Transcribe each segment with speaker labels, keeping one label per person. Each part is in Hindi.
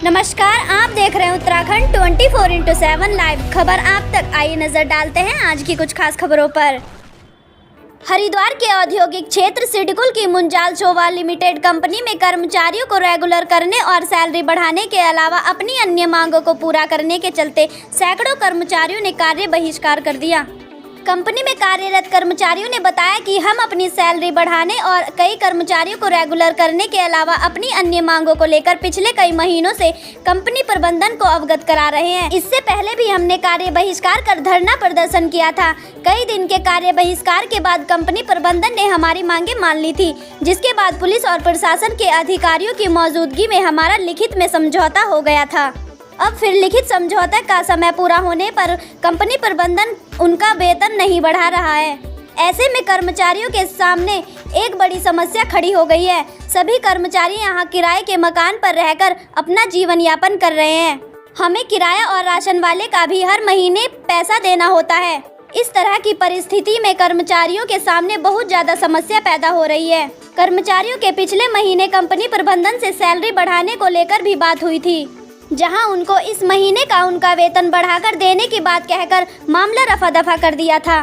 Speaker 1: नमस्कार, आप देख रहे हैं उत्तराखंड 24/7 लाइव खबर आप तक। आइए नजर डालते हैं आज की कुछ खास खबरों पर। हरिद्वार के औद्योगिक क्षेत्र सिडकुल की मुंजाल शोभा लिमिटेड कंपनी में कर्मचारियों को रेगुलर करने और सैलरी बढ़ाने के अलावा अपनी अन्य मांगों को पूरा करने के चलते सैकड़ों कर्मचारियों ने कार्य बहिष्कार कर दिया। कंपनी में कार्यरत कर्मचारियों ने बताया कि हम अपनी सैलरी बढ़ाने और कई कर्मचारियों को रेगुलर करने के अलावा अपनी अन्य मांगों को लेकर पिछले कई महीनों से कंपनी प्रबंधन को अवगत करा रहे हैं। इससे पहले भी हमने कार्य बहिष्कार कर धरना प्रदर्शन किया था। कई दिन के कार्य बहिष्कार के बाद कंपनी प्रबंधन ने हमारी मांगे मान ली थी, जिसके बाद पुलिस और प्रशासन के अधिकारियों की मौजूदगी में हमारा लिखित में समझौता हो गया था। अब फिर लिखित समझौता का समय पूरा होने पर कंपनी प्रबंधन उनका वेतन नहीं बढ़ा रहा है। ऐसे में कर्मचारियों के सामने एक बड़ी समस्या खड़ी हो गई है। सभी कर्मचारी यहाँ किराए के मकान पर रहकर अपना जीवन यापन कर रहे हैं। हमें किराया और राशन वाले का भी हर महीने पैसा देना होता है। इस तरह की परिस्थिति में कर्मचारियों के सामने बहुत ज्यादा समस्या पैदा हो रही है। कर्मचारियों के पिछले महीने कंपनी प्रबंधन से सैलरी बढ़ाने को लेकर भी बात हुई थी, जहां उनको इस महीने का उनका वेतन बढ़ाकर देने की बात कहकर मामला रफा दफा कर दिया था।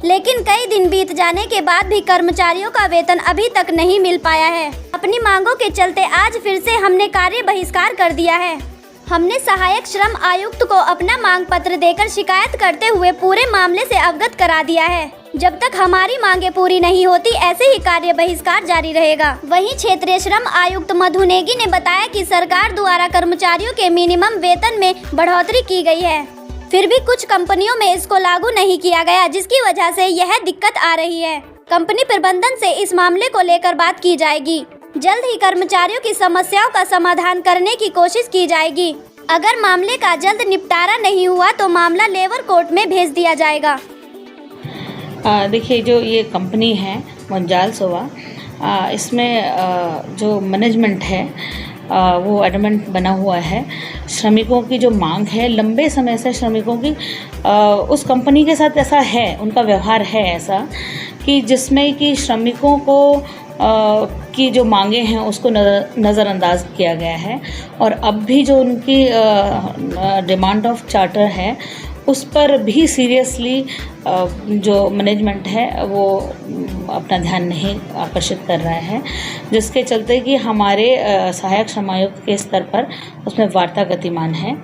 Speaker 1: लेकिन कई दिन बीत जाने के बाद भी कर्मचारियों का वेतन अभी तक नहीं मिल पाया है। अपनी मांगों के चलते आज फिर से हमने कार्य बहिष्कार कर दिया है। हमने सहायक श्रम आयुक्त को अपना मांग पत्र देकर शिकायत करते हुए पूरे मामले से अवगत करा दिया है। जब तक हमारी मांगे पूरी नहीं होती ऐसे ही कार्य बहिष्कार जारी रहेगा। वहीं क्षेत्रीय श्रम आयुक्त मधु नेगी ने बताया कि सरकार द्वारा कर्मचारियों के मिनिमम वेतन में बढ़ोतरी की गई है, फिर भी कुछ कंपनियों में इसको लागू नहीं किया गया, जिसकी वजह से यह दिक्कत आ रही है। कंपनी प्रबंधन से इस मामले को लेकर बात की जाएगी। जल्द ही कर्मचारियों की समस्याओं का समाधान करने की कोशिश की जाएगी। अगर मामले का जल्द निपटारा नहीं हुआ तो मामला लेबर कोर्ट में भेज दिया जाएगा।
Speaker 2: देखिए, जो ये कंपनी है मुंजाल शोभा, इसमें जो मैनेजमेंट है वो एडमेंट बना हुआ है। श्रमिकों की जो मांग है लंबे समय से श्रमिकों की उस कंपनी के साथ ऐसा है, उनका व्यवहार है ऐसा कि जिसमें कि श्रमिकों को की जो मांगे हैं उसको नज़रअंदाज किया गया है। और अब भी जो उनकी डिमांड ऑफ चार्टर है उस पर भी सीरियसली जो मैनेजमेंट है वो अपना ध्यान नहीं आकर्षित कर रहा है, जिसके चलते कि हमारे सहायक श्रम आयुक्त के स्तर पर उसमें वार्ता गतिमान है।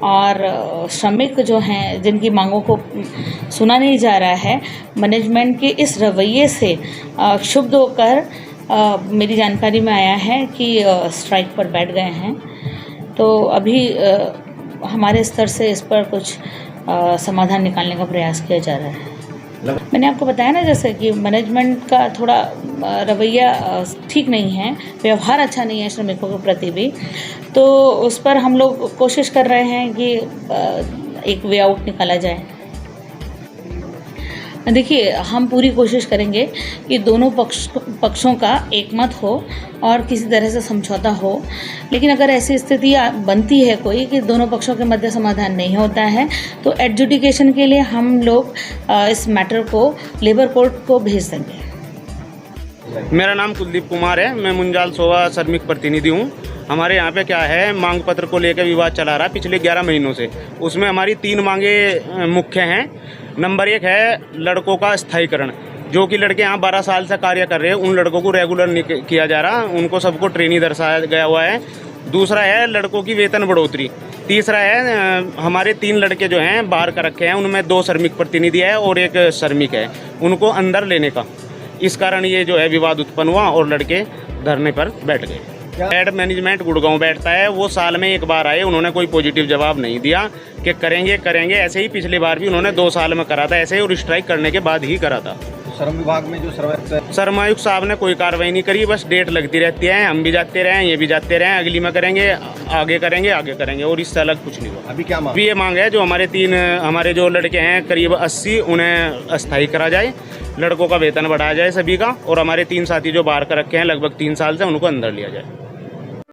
Speaker 2: और श्रमिक जो हैं जिनकी मांगों को सुना नहीं जा रहा है, मैनेजमेंट के इस रवैये से क्षुब्ध होकर मेरी जानकारी में आया है कि स्ट्राइक पर बैठ गए हैं। तो अभी हमारे स्तर से इस पर कुछ समाधान निकालने का प्रयास किया जा रहा है। मैंने आपको बताया ना, जैसे कि मैनेजमेंट का थोड़ा रवैया ठीक नहीं है, व्यवहार अच्छा नहीं है श्रमिकों के प्रति भी। तो उस पर हम लोग कोशिश कर रहे हैं कि एक वे आउट निकाला जाए। देखिए, हम पूरी कोशिश करेंगे कि दोनों पक्षों का एकमत हो और किसी तरह से समझौता हो। लेकिन अगर ऐसी स्थिति बनती है कोई कि दोनों पक्षों के मध्य समाधान नहीं होता है तो एडजुडिकेशन के लिए हम लोग इस मैटर को लेबर कोर्ट को भेज देंगे।
Speaker 3: मेरा नाम कुलदीप कुमार है, मैं मुंजाल शोभा श्रमिक प्रतिनिधि हूँ। हमारे यहाँ पे क्या है, मांग पत्र को लेकर विवाद चला रहा है पिछले 11 महीनों से। उसमें हमारी 3 मांगे मुख्य हैं। नंबर 1 है लड़कों का स्थायीकरण, जो कि लड़के यहाँ 12 साल से कार्य कर रहे हैं, उन लड़कों को रेगुलर नहीं किया जा रहा, उनको सबको ट्रेनिंग दर्शाया गया हुआ है। दूसरा है लड़कों की वेतन बढ़ोतरी। तीसरा है हमारे 3 लड़के जो हैं बाहर कर रखे हैं, उनमें 2 श्रमिक प्रतिनिधि है और 1 श्रमिक है, उनको अंदर लेने का। इस कारण ये जो है विवाद उत्पन्न हुआ और लड़के धरने पर बैठ गए। हेड मैनेजमेंट गुड़गांव बैठता है, वो साल में 1 बार आए, उन्होंने कोई पॉजिटिव जवाब नहीं दिया कि करेंगे। ऐसे ही पिछली बार भी उन्होंने 2 साल में करा था ऐसे ही, और स्ट्राइक करने के बाद ही करा था।
Speaker 4: श्रम विभाग में जो
Speaker 3: श्रम आयुक्त साहब ने कोई कार्रवाई नहीं करी, बस डेट लगती रहती है। हम भी जाते रहे, ये भी जाते रहे, अगली में करेंगे, आगे करेंगे, और इससे अलग कुछ नहीं हुआ।
Speaker 4: अभी क्या मांग?
Speaker 3: अभी ये मांग है जो हमारे जो लड़के हैं करीब 80, उन्हें अस्थायी करा जाए, लड़कों का वेतन बढ़ाया जाए सभी का, और हमारे 3 साथी जो बाहर कर रखे हैं लगभग 3 साल से, उनको अंदर लिया जाए।